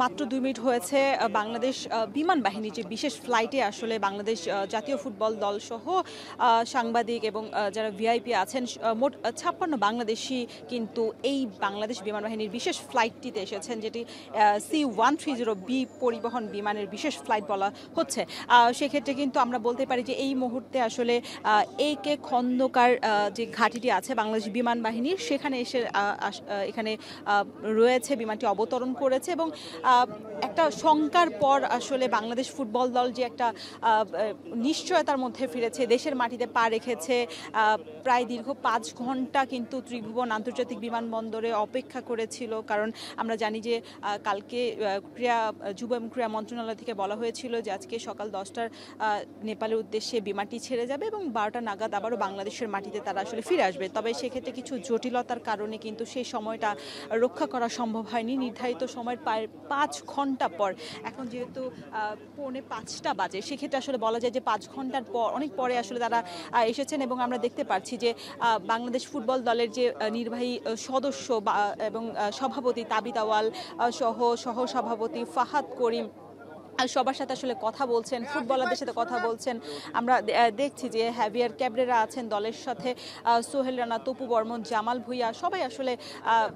মাত্র ২ মিনিট হয়েছে বাংলাদেশ বিমান বাহিনী যে বিশেষ ফ্লাইটে আসলে বাংলাদেশ জাতীয় ফুটবল দল সহ সাংবাদিক এবং যারা ভিআইপি আছেন মোট ৫৬ বাংলাদেশি কিন্তু এই বাংলাদেশ বিমান বাহিনীর বিশেষ ফ্লাইটটিতে এসেছেন, যেটি C-130B পরিবহন বিমানের বিশেষ ফ্লাইট বলা হচ্ছে। সেক্ষেত্রে কিন্তু আমরা বলতে পারি যে এই মুহূর্তে আসলে AK খন্দকার যে ঘাঁটিটি আছে বাংলাদেশ বিমান বাহিনীর, সেখানে এসে এখানে রয়েছে, বিমানটি অবতরণ করেছে এবং একটা শঙ্কার পর আসলে বাংলাদেশ ফুটবল দল যে একটা নিশ্চয়তার মধ্যে ফিরেছে, দেশের মাটিতে পা রেখেছে। প্রায় দীর্ঘ ৫ ঘন্টা কিন্তু ত্রিভুবন আন্তর্জাতিক বিমানবন্দরে অপেক্ষা করেছিল, কারণ আমরা জানি যে কালকে যুব এবং ক্রীড়া মন্ত্রণালয় থেকে বলা হয়েছিল যে আজকে সকাল 10টার নেপালের উদ্দেশ্যে বিমানটি ছেড়ে যাবে এবং 12টা নাগাদ আবারও বাংলাদেশের মাটিতে তারা আসলে ফিরে আসবে। তবে সেক্ষেত্রে কিছু জটিলতার কারণে কিন্তু সেই সময়টা রক্ষা করা সম্ভব হয়নি। নির্ধারিত সময়ের প্রায় ৫ ঘন্টা পর, এখন যেহেতু 4:45 বাজে, সেক্ষেত্রে আসলে বলা যায় যে 5 ঘন্টার পর, অনেক পরে আসলে তারা এসেছেন এবং আমরা দেখতে পাচ্ছি যে বাংলাদেশ ফুটবল দলের যে নির্বাহী সদস্য এবং সভাপতি তাবিদ আওয়াল সহ সভাপতি ফাহাদ করিম সবার সাথে আসলে কথা বলছেন, ফুটবলারদের সাথে কথা বলছেন। আমরা দেখছি যে হ্যাভিয়ার ক্যাবরেরা আছেন দলের সাথে, সোহেল রানা, তপু বর্মন, জামাল ভুইয়া, সবাই আসলে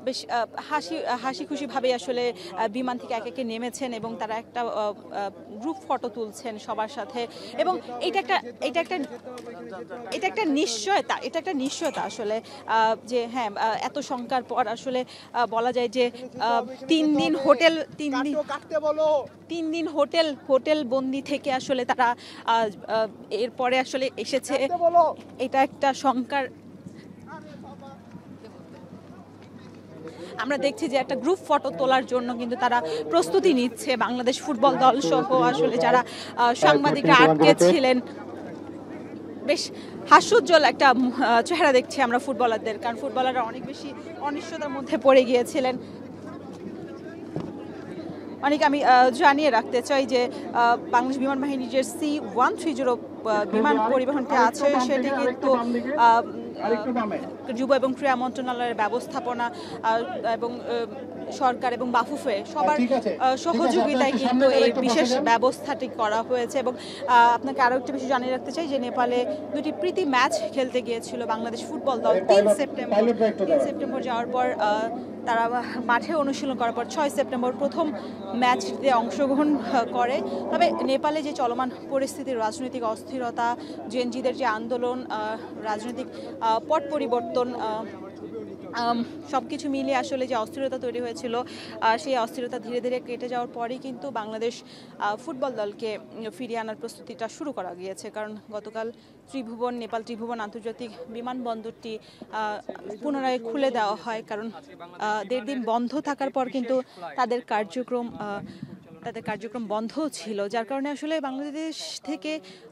বেশ হাসি খুশিভাবে আসলে বিমান থেকে এক একে নেমেছেন এবং তারা একটা গ্রুপ ফটো তুলছেন সবার সাথে। এবং এটা একটা নিশ্চয়তা আসলে যে হ্যাঁ, এত শঙ্কার পর আসলে বলা যায় যে 3 দিন হোটেল বন্দি থেকে আসলে তারা এরপরে আসলে এসেছে। এটা একটা শঙ্কার, আমরা দেখছি যে একটা গ্রুপ ফটো তোলার জন্য কিন্তু তারা প্রস্তুতি নিচ্ছে, বাংলাদেশ ফুটবল দল সহ আসলে যারা সাংবাদিকরা আটকে ছিলেন। বেশ হাস্যোজ্জ্বল একটা চেহারা দেখছি আমরা ফুটবলারদের, কারণ ফুটবলাররা অনেক বেশি অনিশ্চয়তার মধ্যে পড়ে গিয়েছিলেন। আমি জানিয়ে রাখতে চাই যে বাংলাদেশ বিমান বাহিনীর যে C-130 বিমান পরিবহনটি আছে সেটি কিন্তু যুব এবং ক্রীড়া মন্ত্রণালয়ের ব্যবস্থাপনা এবং সরকার এবং বাফুফে সবার সহযোগিতায় কিন্তু এই বিশেষ ব্যবস্থাটি করা হয়েছে। এবং আপনাকে আরও একটু বেশি জানিয়ে রাখতে চাই যে নেপালে 2টি প্রীতি ম্যাচ খেলতে গিয়েছিল বাংলাদেশ ফুটবল দল 3 সেপ্টেম্বর যাওয়ার পর তারা মাঠে অনুশীলন করার পর 6 সেপ্টেম্বর প্রথম ম্যাচটিতে অংশগ্রহণ করে। তবে নেপালে যে চলমান পরিস্থিতি, রাজনৈতিক অস্থিরতা, জেনজিদের যে আন্দোলন, রাজনৈতিক পট পরিবর্তন, সবকিছু মিলিয়ে আসলে যে অস্থিরতা তৈরি হয়েছিল, সেই অস্থিরতা ধীরে ধীরে কেটে যাওয়ার পরেই কিন্তু বাংলাদেশ ফুটবল দলকে ফিরিয়ে আনার প্রস্তুতিটা শুরু করা গিয়েছে। কারণ গতকাল নেপাল ত্রিভুবন আন্তর্জাতিক বিমানবন্দরটি পুনরায় খুলে দেওয়া হয়, কারণ 1.5 দিন বন্ধ থাকার পর কিন্তু তাদের কার্যক্রম বন্ধ ছিল, যার কারণে আসলে বাংলাদেশ থেকে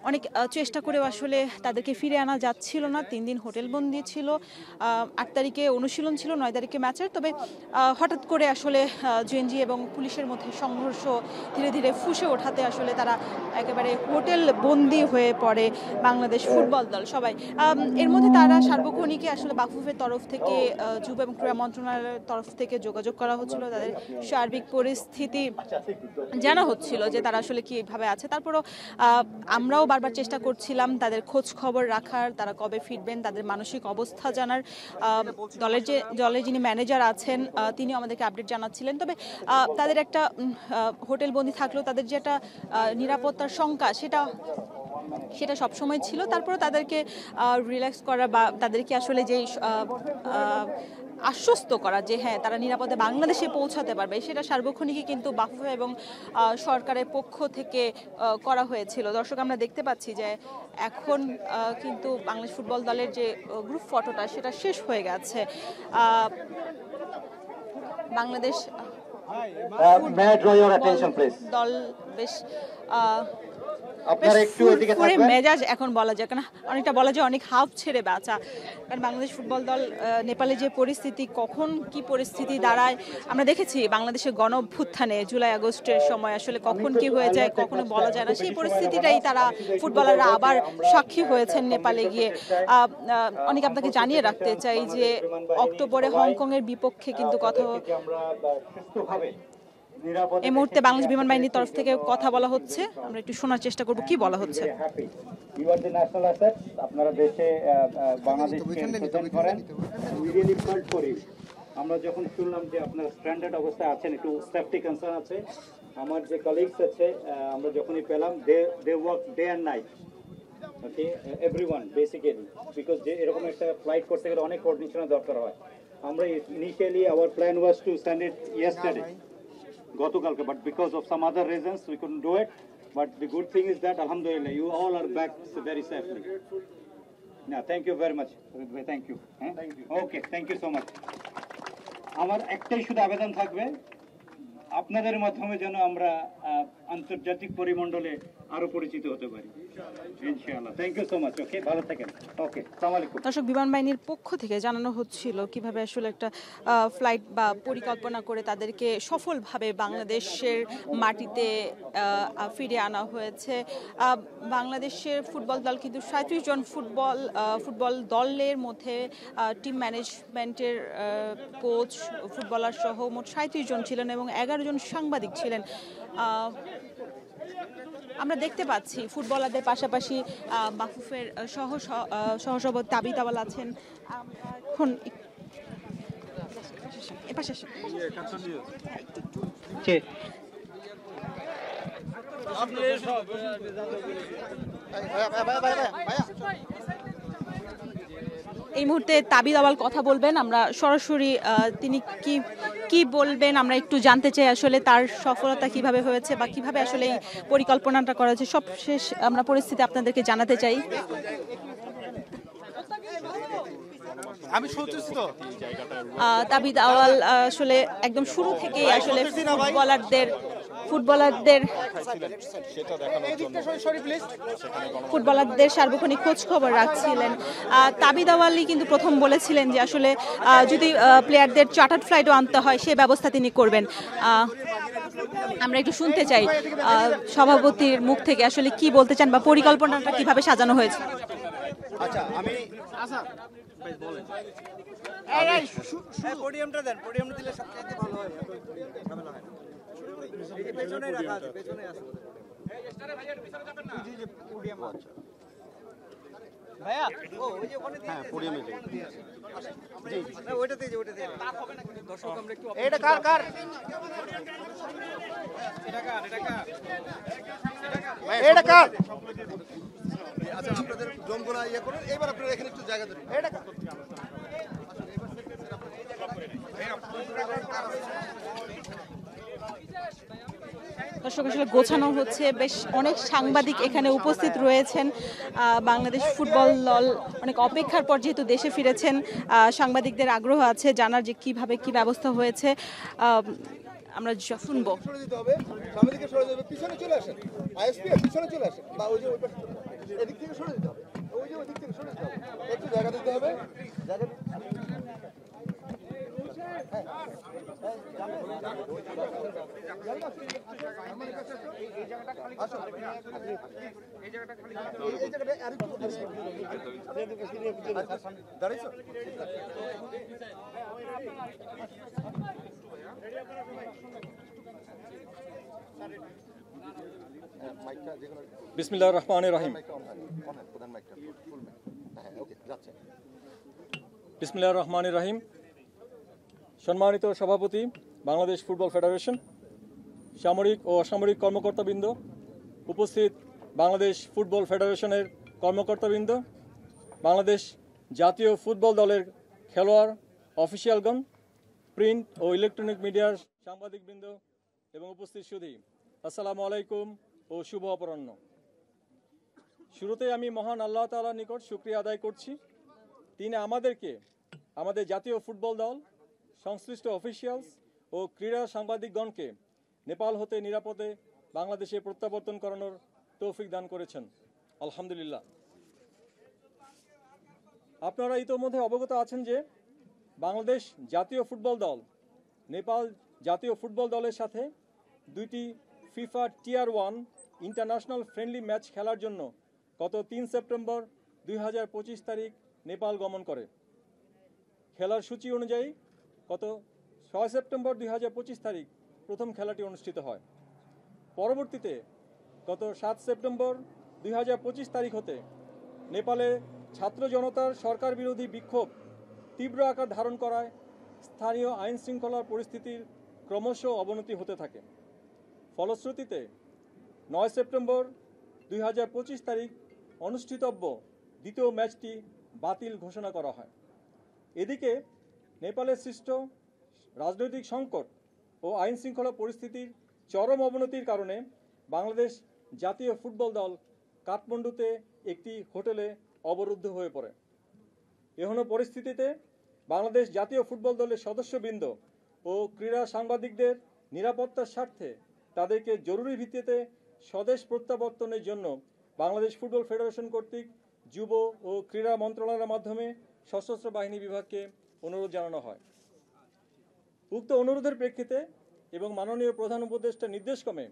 অনেক চেষ্টা করেও আসলে তাদেরকে ফিরে আনা যাচ্ছিল না। 3 দিন হোটেলবন্দি ছিল, 8 তারিখে অনুশীলন ছিল, 9 তারিখে ম্যাচের। তবে হঠাৎ করে আসলে জেএনজি এবং পুলিশের মধ্যে সংঘর্ষ ধীরে ধীরে ফুসে ওঠাতে আসলে তারা একেবারে হোটেল বন্দি হয়ে পড়ে বাংলাদেশ ফুটবল দল সবাই। এর মধ্যে তারা সার্বক্ষণিকই আসলে বাফুফের তরফ থেকে, যুব এবং ক্রীড়া মন্ত্রণালয়ের তরফ থেকে যোগাযোগ করা হচ্ছিল, তাদের সার্বিক পরিস্থিতি জানা হচ্ছিল যে তারা আসলে কিভাবে আছে। তারপরও আমরাও বারবার চেষ্টা করছিলাম তাদের খোঁজ খবর রাখার, তারা কবে ফিরবেন, তাদের মানসিক অবস্থা জানার। দলের যিনি ম্যানেজার আছেন তিনি আমাদেরকে আপডেট জানাচ্ছিলেন। তবে তাদের একটা হোটেলবন্দি থাকলেও তাদের যে একটা নিরাপত্তার শঙ্কা সেটা সবসময় ছিল। তারপরে তাদেরকে রিল্যাক্স করা বা তাদেরকে আসলে যেই আশ্বস্ত করা যে হ্যাঁ তারা নিরাপদে বাংলাদেশে পৌঁছাতে পারবে, সেটা সার্বক্ষণিকই কিন্তু বাফুফে এবং সরকারের পক্ষ থেকে করা হয়েছিল। দর্শক, আমরা দেখতে পাচ্ছি যে এখন কিন্তু বাংলাদেশ ফুটবল দলের যে গ্রুপ ফটোটা সেটা শেষ হয়ে গেছে। বাংলাদেশ দল বেশ মেজাজ এখন বলা যায়, কারণ অনেকটা বলা যায় অনেক হাফ ছেড়ে বাঁচা। কারণ বাংলাদেশ ফুটবল দল নেপালে যে পরিস্থিতি, কখন কি পরিস্থিতি দাঁড়ায় আমরা দেখেছি বাংলাদেশের গণ অভ্যুত্থানে জুলাই আগস্টের সময় আসলে কখন কি হয়ে যায় কখনো বলা যায় না। সেই পরিস্থিতিটাই তারা ফুটবলাররা আবার সাক্ষী হয়েছেন নেপালে গিয়ে। অনেক আপনাকে জানিয়ে রাখতে চাই যে অক্টোবরে হংকংয়ের বিপক্ষে কিন্তু কথা এই মুহূর্তে বাংলাদেশ বিমান বাহিনীর তরফ থেকে কথা বলা হচ্ছে, আমরা একটু শোনার চেষ্টা করব কি বলা হচ্ছে। You are the national asset, আপনারা দেশে বাংলাদেশকে রিপ্রেজেন্ট করেন, we really felt for you. আমরা যখন শুনলাম যে আপনারা স্ট্যান্ডার্ড অবস্থায় আছেন, একটু সেফটি কনসার্ন আছে, আমার যে কলিগস আছে আমরা যখনই পেলাম they work day and night, okay everyone basically, because যে এরকম একটা ফ্লাইট করতে গেলে অনেক কোঅর্ডিনেশনের দরকার হয়। আমরা initially our plan was to send it yesterday, গতকালকে, but because of some other reasons we couldn't do it. But the good thing is that, alhamdulillah, you all are back very safely. Yeah, thank you very much. Thank you. Thank you. Okay, thank you so much. আমার একটাই শুধু আবেদন থাকবে, আপনাদের মাধ্যমে যেন আমরা আন্তর্জাতিক পরিমণ্ডলে আরো পরিচিত হতে পারি ইনশাআল্লাহ। Thank you so much. Okay, ভালো থাকেন। ওকে, আসসালামু আলাইকুম। দর্শক, বিমান বাহিনীর পক্ষ থেকে জানানো হচ্ছিল কিভাবে আসলে একটা ফ্লাইট বা পরিকল্পনা করে তাদেরকে সফলভাবে বাংলাদেশের মাটিতে ফিরিয়ে আনা হয়েছে। বাংলাদেশের ফুটবল দল কিন্তু 37 জন ফুটবল দলের মধ্যে টিম ম্যানেজমেন্টের কোচ, ফুটবলার সহ মোট 37 জন ছিলেন এবং 11 জন সাংবাদিক ছিলেন। আমরা দেখতে পাচ্ছি ফুটবলারদের পাশাপাশি মাহফুফের সহসভাপতি তাবিদ আওয়াল আছেন। এখন এপাশে এই মুহূর্তে তাবিদ আওয়াল কথা বলবেন, আমরা সরাসরি তিনি কি বলবেন আমরা একটু জানতে চাই, আসলে তার সফলতা কিভাবে হয়েছে বা কিভাবে আসলে এই পরিকল্পনাটা করা হয়েছে, সব শেষ আমরা পরিস্থিতি আপনাদেরকে জানাতে চাই। তাবিদ আওয়াল আসলে একদম শুরু থেকেই আসলে ফুটবলারদের সার্বক্ষণিক খোঁজ খবর রাখছিলেন। তাবিদ আওয়ালই কিন্তু প্রথম বলেছিলেন যে আসলে যদি প্লেয়ারদের চার্টার্ড ফ্লাইটও আনতে হয় সে ব্যবস্থা তিনি করবেন। আমরা একটু শুনতে চাই সভাপতির মুখ থেকে আসলে কি বলতে চান বা পরিকল্পনাটা কিভাবে সাজানো হয়েছে। আচ্ছা, আমি পোডিয়ামটা দেন, পোডিয়ামটা দিলে সবচেয়ে ভালো হয়, ঝামেলা হয় না। পেছনে রাখা আছে, পেছনে আছে পোডিয়াম। আচ্ছা ভাইয়া, ও ওই যে ওখানে দিয়ে, হ্যাঁ পোডিয়ামে জি না, ওইটাতে যে ওইটাতে দর্শক আমরা একটু, এটা কার এটা কার। আচ্ছা, আপনাদের জমগুলা ইয়ে করুন, এবার আপনারা এখানে একটু জায়গা ধরুন। এটা কার। দর্শক, আসলে গোছানো হচ্ছে, বেশ অনেক সাংবাদিক এখানে উপস্থিত রয়েছেন। বাংলাদেশ ফুটবল দল অনেক অপেক্ষার পর যেহেতু দেশে ফিরেছেন, সাংবাদিকদের আগ্রহ আছে জানার যে কিভাবে কি ব্যবস্থা হয়েছে। আমরা শুনবো। পিছনে চলে আসেন, আইএসপি পিছনে চলে আসেন, বা ওই যে এদিক থেকে সরে দিতে হবে, ওই যে ওই দিক থেকে সরে দিতে হবে, একটু জায়গা দিতে হবে, জায়গা দাঁড়াইছো। বিসমিল্লাহির রহমানির রহিম। বিসমিল্লাহির রহমানির রহিম। সম্মানিত সভাপতি, বাংলাদেশ ফুটবল ফেডারেশন, সামরিক ও অসামরিক কর্মকর্তাবৃন্দ, উপস্থিত বাংলাদেশ ফুটবল ফেডারেশনের কর্মকর্তাবৃন্দ, বাংলাদেশ জাতীয় ফুটবল দলের খেলোয়াড়, অফিসিয়ালগণ, প্রিন্ট ও ইলেকট্রনিক মিডিয়ার সাংবাদিকবৃন্দ এবং উপস্থিত সুধী, আসসালামু আলাইকুম ও শুভ অপরাহ্ন। শুরুতে আমি মহান আল্লাহ তাআলার নিকট শুকরিয়া আদায় করছি, তিনি আমাদেরকে, আমাদের জাতীয় ফুটবল দল, সংশ্লিষ্ট অফিসিয়ালস ও ক্রীড়া সাংবাদিকগণকে নেপাল হতে নিরাপদে বাংলাদেশে প্রত্যাবর্তন করানোর তৌফিক দান করেছেন, আলহামদুলিল্লাহ। আপনারা ইতোমধ্যে অবগত আছেন যে বাংলাদেশ জাতীয় ফুটবল দল নেপাল জাতীয় ফুটবল দলের সাথে দুইটি ফিফা টিয়ার 1 ইন্টারন্যাশনাল ফ্রেন্ডলি ম্যাচ খেলার জন্য গত 3 সেপ্টেম্বর 2025 তারিখ নেপাল গমন করে। খেলার সূচি অনুযায়ী গত 6 সেপ্টেম্বর 2025 তারিখ প্রথম খেলাটি অনুষ্ঠিত হয়। পরবর্তীতে গত 7 সেপ্টেম্বর 2025 তারিখ হতে নেপালে ছাত্র জনতার সরকার বিরোধী বিক্ষোভ তীব্র আকার ধারণ করায় স্থানীয় আইন শৃঙ্খলার পরিস্থিতির ক্রমশ অবনতি হতে থাকে। ফলশ্রুতিতে 9 সেপ্টেম্বর 2025 তারিখ অনুষ্ঠিতব্য দ্বিতীয় ম্যাচটি বাতিল ঘোষণা করা হয়। এদিকে নেপালের সৃষ্ট রাজনৈতিক সংকট ও আইন শৃঙ্খলা পরিস্থিতির চরম অবনতির কারণে বাংলাদেশ জাতীয় ফুটবল দল কাঠমান্ডুতে একটি হোটেলে অবরুদ্ধ হয়ে পড়ে। এহেন পরিস্থিতিতে বাংলাদেশ জাতীয় ফুটবল দলের সদস্যবৃন্দ ও ক্রীড়া সাংবাদিকদের নিরাপত্তার স্বার্থে তাদেরকে জরুরি ভিত্তিতে স্বদেশ প্রত্যাবর্তনের জন্য বাংলাদেশ ফুটবল ফেডারেশন কর্তৃক যুব ও ক্রীড়া মন্ত্রণালয়ের মাধ্যমে সশস্ত্র বাহিনী বিভাগকে অনুরোধ জানানো হয়। উক্ত অনুরোধের প্রেক্ষিতে এবং মাননীয় প্রধান উপদেষ্টার নির্দেশক্রমে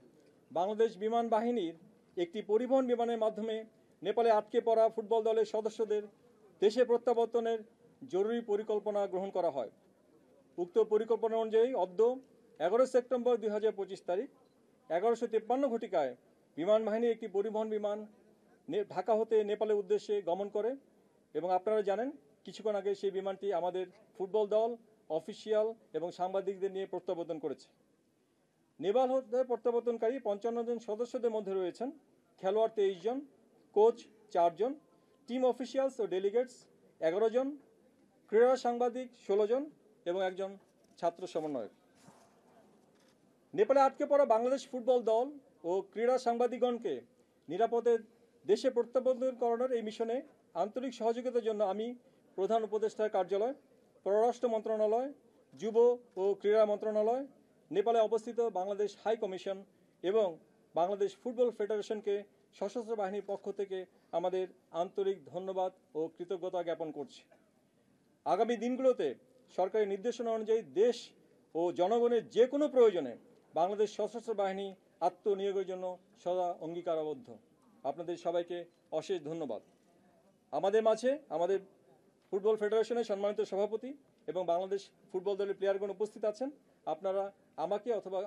বাংলাদেশ বিমান বাহিনীর একটি পরিবহন বিমানের মাধ্যমে নেপালে আটকে পড়া ফুটবল দলের সদস্যদের দেশে প্রত্যাবর্তনের জরুরি পরিকল্পনা গ্রহণ করা হয়। উক্ত পরিকল্পনা অনুযায়ী অদ্য 11 সেপ্টেম্বর 2025 তারিখ 1153 ঘটিকায় বিমান বাহিনী একটি পরিবহন বিমান ঢাকা হতে নেপালের উদ্দেশ্যে গমন করে এবং আপনারা জানেন কিছুক্ষণ আগে সেই বিমানটি আমাদের ফুটবল দল, অফিসিয়াল এবং সাংবাদিকদের নিয়ে প্রত্যাবর্তন করেছে। নেপাল হতে প্রত্যাবর্তনকারী 55 জন সদস্যদের মধ্যে রয়েছেন খেলোয়াড় 23 জন, কোচ 4 জন, টিম অফিসিয়ালস ও ডেলিগেটস 11 জন, ক্রীড়া সাংবাদিক 16 জন এবং একজন ছাত্র সমন্বয়ক। নেপালে আটকে পড়া বাংলাদেশ ফুটবল দল ও ক্রীড়া সাংবাদিকগণকে নিরাপদে দেশে প্রত্যাবর্তন করানোর এই মিশনে আন্তরিক সহযোগিতার জন্য আমি প্রধান উপদেষ্টার কার্যালয়, পররাষ্ট্র মন্ত্রণালয়, যুব ও ক্রীড়া মন্ত্রণালয়, নেপালে অবস্থিত বাংলাদেশ হাই কমিশন এবং বাংলাদেশ ফুটবল ফেডারেশনকে সশস্ত্র বাহিনীর পক্ষ থেকে আমাদের আন্তরিক ধন্যবাদ ও কৃতজ্ঞতা জ্ঞাপন করছি। আগামী দিনগুলোতে সরকারি নির্দেশনা অনুযায়ী দেশ ও জনগণের যে কোনো প্রয়োজনে বাংলাদেশ সশস্ত্র বাহিনী আত্মনিয়োগের জন্য সদা অঙ্গীকারাবদ্ধ। আপনাদের সবাইকে অশেষ ধন্যবাদ। আমাদের মাঝে আমাদের ফুটবল ফেডারেশনের সম্মানিত সভাপতি এবং বাংলাদেশ ফুটবল দলের প্লেয়ারগণ উপস্থিত আছেন। আপনারা আমাকে অথবা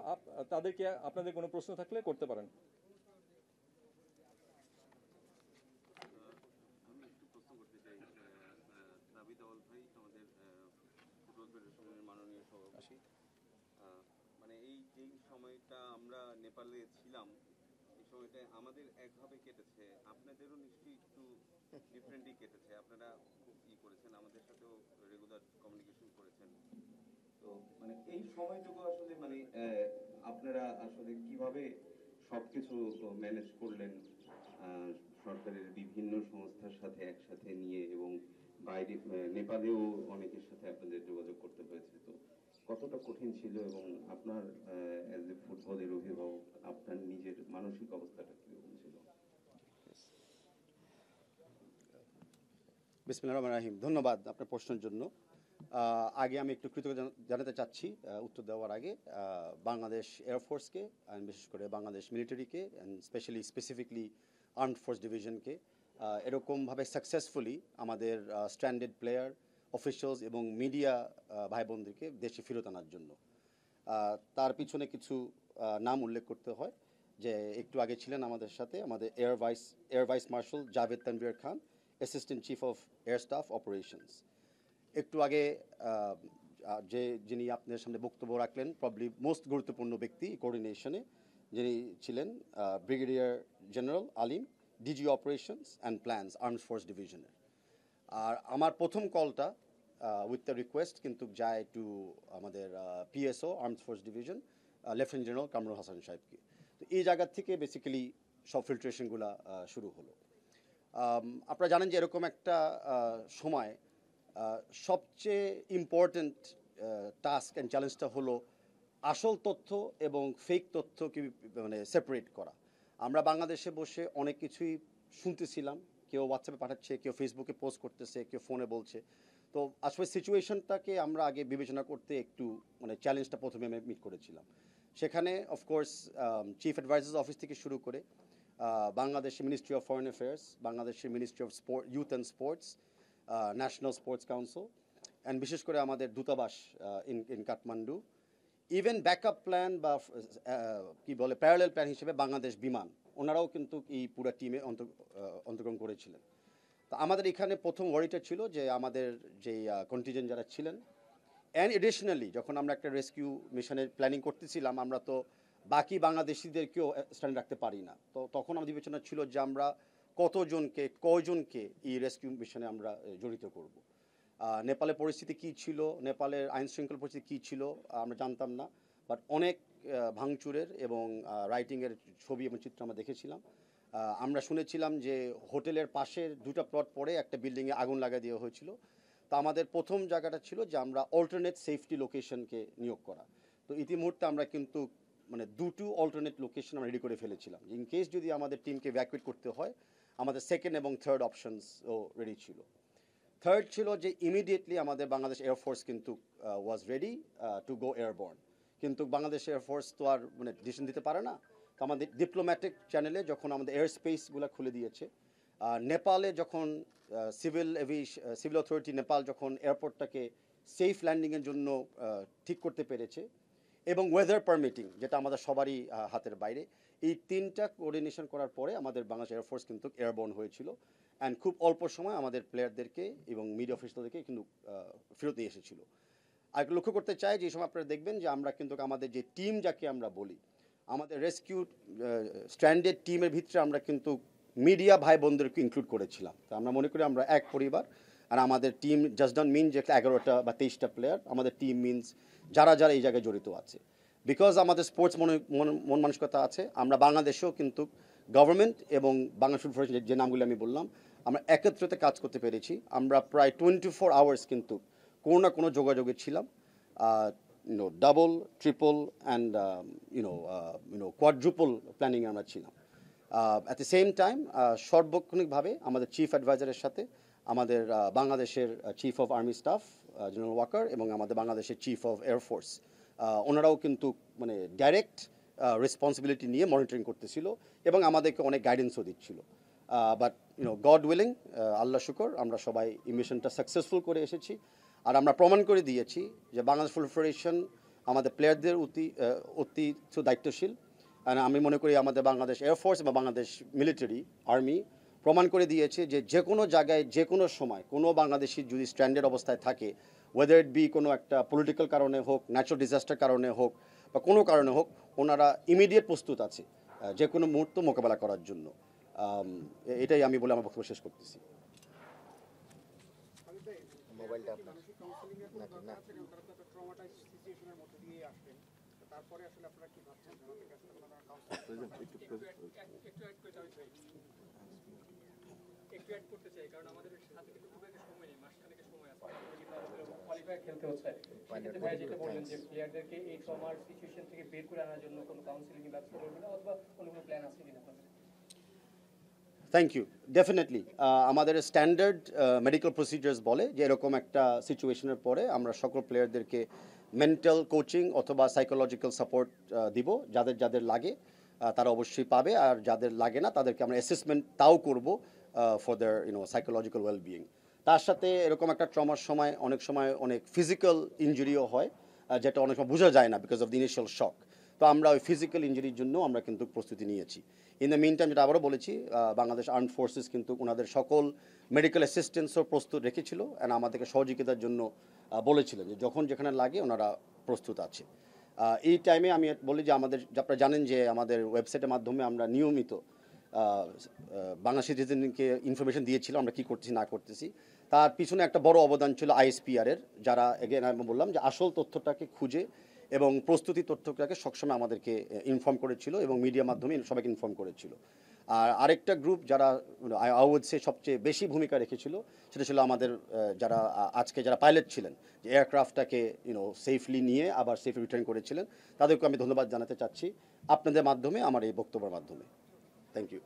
তাদেরকে আপনাদের কোনো প্রশ্ন থাকলে করতে পারেন। আমি একটু প্রশ্ন করতে চাই, দাবিদ আওয়াল ভাই আমাদের ফুটবল ফেডারেশনের মাননীয় সভাপতি, মানে যেই সময়টা আমরা নেপালে ছিলাম এই সময়টা আমাদের একভাবে কেটেছে, আপনাদেরও নিশ্চয়ই একটু ডিফারেন্টলি কেটেছে। আপনারা খুব করেছেন, আমাদের সাথেও রেগুলার কমিউনিকেশন করেছেন। তো মানে এই সময়টুকু আসলে মানে আপনারা আসলে কিভাবে সবকিছু ম্যানেজ করলেন সরকারের বিভিন্ন সংস্থার সাথে একসাথে নিয়ে, এবং বাইরে নেপালেও অনেকের সাথে আপনাদের যোগাযোগ করতে হয়েছে, তো কতটা কঠিন ছিল এবং আপনার অ্যাজ এ ফুটবলের অভিভাবক আপনার নিজের মানসিক অবস্থাটা কিরকম ছিল? বিসমিল্লাহির রহমানির রহিম। ধন্যবাদ আপনার প্রশ্নের জন্য। আগে আমি একটু কৃতজ্ঞতা জানাতে চাচ্ছি উত্তর দেওয়ার আগে বাংলাদেশ এয়ারফোর্সকে, বিশেষ করে বাংলাদেশ মিলিটারিকে, অ্যান্ড স্পেসিফিকলি আর্মড ফোর্স ডিভিশনকে এরকমভাবে সাকসেসফুলি আমাদের স্ট্যান্ডার্ড প্লেয়ার, অফিসিয়ালস এবং মিডিয়া ভাই বোনদেরকে দেশে ফেরত আনার জন্য। তার পিছনে কিছু নাম উল্লেখ করতে হয় যে একটু আগে ছিলেন আমাদের সাথে আমাদের air vice marshal Javed Tanvir Khan, assistant chief of air staff operations. একটু আগে যিনি আপনাদের সামনে বক্তব্য রাখলেন, প্রবলি মোস্ট গুরুত্বপূর্ণ ব্যক্তি কোঅর্ডিনেশনে যিনি ছিলেন, brigadier general Alim, DG operations and plans, armed force ডিভিশনের। আর আমার প্রথম কলটা উইথ দ্য রিকোয়েস্ট কিন্তু যায় টু আমাদের PSO armed force division, lieutenant general Kamrul Hasan সাহেবকে। তো এই জায়গা থেকে বেসিক্যালি সব ফিল্ট্রেশনগুলো শুরু হলো। আপনারা জানেন যে এরকম একটা সময় সবচেয়ে ইম্পর্ট্যান্ট টাস্ক অ্যান্ড চ্যালেঞ্জটা হলো আসল তথ্য এবং ফেক তথ্যকে মানে সেপারেট করা। আমরা বাংলাদেশে বসে অনেক কিছুই শুনতেছিলাম, কেউ হোয়াটসঅ্যাপে পাঠাচ্ছে, কেউ ফেসবুকে পোস্ট করতেছে, কেউ ফোনে বলছে। তো আসলে সিচুয়েশনটাকে আমরা আগে বিবেচনা করতে একটু মানে চ্যালেঞ্জটা প্রথমে আমি মিট করেছিলাম। সেখানে অফকোর্স চিফ অ্যাডভাইজার্স অফিস থেকে শুরু করে বাংলাদেশের মিনিস্ট্রি অফ ফরেন অ্যাফেয়ার্স, বাংলাদেশের ministry of youth and sports, national sports council, and বিশেষ করে আমাদের দূতাবাস in Kathmandu, even backup plan বা কি বলে প্যারালেল প্ল্যান হিসেবে বাংলাদেশ বিমান ওনারাও কিন্তু এই পুরো টিমে অন্তর্গ্রহণ করেছিলেন। তো আমাদের এখানে প্রথম ওয়ারিটা ছিল যে আমাদের যে কন্টিজেন্ট যারা ছিলেন, অ্যান্ড এডিশনালি যখন আমরা একটা রেস্কিউ মিশনের প্ল্যানিং করতেছিলাম, আমরা তো বাকি বাংলাদেশিদেরকেও স্ট্যান্ড রাখতে পারি না। তো তখন আমাদের বিবেচনা ছিল যে আমরা কয়জনকে এই রেস্কিউ মিশনে আমরা জড়িত করব। নেপালের পরিস্থিতি কী ছিল, নেপালের আইন শৃঙ্খলা পরিস্থিতি কী ছিল আমরা জানতাম না, বাট অনেক ভাঙচুরের এবং রাইটিংয়ের ছবি এবং চিত্র আমরা দেখেছিলাম। আমরা শুনেছিলাম যে হোটেলের পাশের 2টা প্লট পরে একটা বিল্ডিংয়ে আগুন লাগিয়ে দেওয়া হয়েছিল। তো আমাদের প্রথম জায়গাটা ছিল যে আমরা অল্টারনেট সেফটি লোকেশনকে নিয়োগ করা। তো ইতিমুহূর্তে আমরা কিন্তু মানে 2টো অল্টারনেট লোকেশন আমরা রেডি করে ফেলেছিলাম, ইন কেস যদি আমাদের টিমকে ভ্যাকুয়েট করতে হয় আমাদের সেকেন্ড এবং থার্ড অপশনসও রেডি ছিল। থার্ড ছিল যে ইমিডিয়েটলি আমাদের বাংলাদেশ এয়ারফোর্স কিন্তু was ready to go airborne, কিন্তু বাংলাদেশ এয়ারফোর্স তো আর মানে ডিসিশন দিতে পারে না। তো আমাদের ডিপ্লোম্যাটিক চ্যানেলে যখন আমাদের এয়ার স্পেসগুলো খুলে দিয়েছে, নেপালে যখন সিভিল অথরিটি নেপাল যখন এয়ারপোর্টটাকে সেফ ল্যান্ডিংয়ের জন্য ঠিক করতে পেরেছে, এবং ওয়েদার পারমিটিং যেটা আমাদের সবারই হাতের বাইরে, এই 3টা কোঅর্ডিনেশন করার পরে আমাদের বাংলাদেশ এয়ারফোর্স কিন্তু এয়ারবর্ন হয়েছিল। অ্যান্ড খুব অল্প সময় আমাদের প্লেয়ারদেরকে এবং মিডিয়া অফিসারদেরকে কিন্তু ফেরত নিয়ে এসেছিল। আর লক্ষ্য করতে চাই যে এই সময় আপনারা দেখবেন যে আমরা কিন্তু আমাদের যে টিম যাকে আমরা বলি, আমাদের রেস্কিউ স্ট্যান্ডার্ড টিমের ভিতরে আমরা কিন্তু মিডিয়া ভাই বোনদেরকে ইনক্লুড করেছিলাম। তো আমরা মনে করি আমরা এক পরিবার। আর আমাদের টিম জাস্ট ডন মিন যে 11টা বা 23টা প্লেয়ার, আমাদের টিম মিনস যারা যারা এই জায়গায় জড়িত আছে। বিকজ আমাদের স্পোর্টস মন মানসিকতা আছে, আমরা বাংলাদেশেও কিন্তু গভর্নমেন্ট এবং বাংলাদেশ ফুটবল ফেডারেশন যে নামগুলি আমি বললাম, আমরা একত্রিত কাজ করতে পেরেছি। আমরা প্রায় 24 আওয়ার্স কিন্তু কোনো না কোনো যোগাযোগে ছিলাম, double triple and quadruple planning আমরা ছিলাম। অ্যাট দ্য সেম টাইম সার্বক্ষণিকভাবে আমাদের চিফ অ্যাডভাইজারের সাথে আমাদের বাংলাদেশের chief of army staff general Waker এবং আমাদের বাংলাদেশের চিফ অফ এয়ারফোর্স ওনারাও কিন্তু মানে ডাইরেক্ট রেসপন্সিবিলিটি নিয়ে মনিটরিং করতেছিল এবং আমাদেরকে অনেক গাইডেন্সও দিচ্ছিল। বাট গড উইলিং, আল্লাহ শুকর, আমরা সবাই এই মিশনটা সাকসেসফুল করে এসেছি। আর আমরা প্রমাণ করে দিয়েছি যে বাংলাদেশ ফুটবল ফেডারেশন আমাদের প্লেয়ারদের অতি দায়িত্বশীল। আর আমি মনে করি আমাদের বাংলাদেশ এয়ারফোর্স বা বাংলাদেশ মিলিটারি আর্মি প্রমাণ করে দিয়েছে যে যে কোনো জায়গায় যে কোনো সময় কোনো বাংলাদেশি যদি স্ট্যান্ডার্ড অবস্থায় থাকে, ওয়েদার ইট বি কোনো একটা পলিটিক্যাল কারণে হোক, ন্যাচারাল ডিজাস্টার কারণে হোক বা কোনো কারণে হোক, ওনারা ইমিডিয়েট প্রস্তুত আছে যে কোনো মুহূর্ত মোকাবেলা করার জন্য। এটাই আমি বলে আমার বক্তব্য শেষ করতেছি। খেলতে হচ্ছে, ভাই যেটা বললেন যে প্লেয়ারদেরকে এই ট্রমার সিচুয়েশন থেকে বের করে আনার জন্য কোনো কাউন্সিলিং ব্যবস্থা করবেন অথবা কোনো প্ল্যান আছে কিনা? Thank you. ডেফিনেটলি আমাদের স্ট্যান্ডার্ড মেডিকেল প্রসিজার্স বলে যে এরকম একটা সিচুয়েশনের পরে আমরা সকল প্লেয়ারদেরকে মেন্টাল কোচিং অথবা সাইকোলজিক্যাল সাপোর্ট দিব। যাদের যাদের লাগে তারা অবশ্যই পাবে, আর যাদের লাগে না তাদেরকে আমরা অ্যাসেসমেন্ট তাও করব ফর দেয়ার সাইকোলজিক্যাল ওয়েলবিইং। তার সাথে এরকম একটা ট্রমার সময় অনেক ফিজিক্যাল ইনজুরিও হয়, যেটা অনেক সময় বোঝা যায় না বিকজ অফ দ্য ইনিশিয়াল শক। তো আমরা ওই ফিজিক্যাল ইনজুরির জন্য আমরা কিন্তু প্রস্তুতি নিয়েছি। ইন দ্য মিন টাইম যেটা আবারও বলেছি, বাংলাদেশ আর্মড ফোর্সেস কিন্তু ওনাদের সকল মেডিকেল অ্যাসিস্ট্যান্সও প্রস্তুত রেখেছিল অ্যান্ড আমাদেরকে সহযোগিতার জন্য বলেছিলেন যে যখন যেখানে লাগে ওনারা প্রস্তুত আছে। এই টাইমে আমি বলি যে আমাদের আপনারা জানেন যে আমাদের ওয়েবসাইটের মাধ্যমে আমরা নিয়মিত বাংলা সিটিজেনকে ইনফরমেশন দিয়েছিল আমরা কী করতেছি না করতেছি। তার পিছনে একটা বড় অবদান ছিল আইএসপিআরের, যারা এগেন আমি বললাম যে আসল তথ্যটাকে খুঁজে এবং প্রস্তুতি তথ্যটাকে সবসময় আমাদেরকে ইনফর্ম করেছিল এবং মিডিয়ার মাধ্যমে সবাইকে ইনফর্ম করেছিল। আর আরেকটা গ্রুপ যারা আই উড সে সবচেয়ে বেশি ভূমিকা রেখেছিল সেটা ছিল আমাদের যারা পাইলট ছিলেন, যে এয়ারক্রাফটটাকে সেফলি নিয়ে আবার সেফলি রিটার্ন করেছিলেন। তাদেরকে আমি ধন্যবাদ জানাতে চাচ্ছি আপনাদের মাধ্যমে, আমার এই বক্তব্যের মাধ্যমে। Thank you.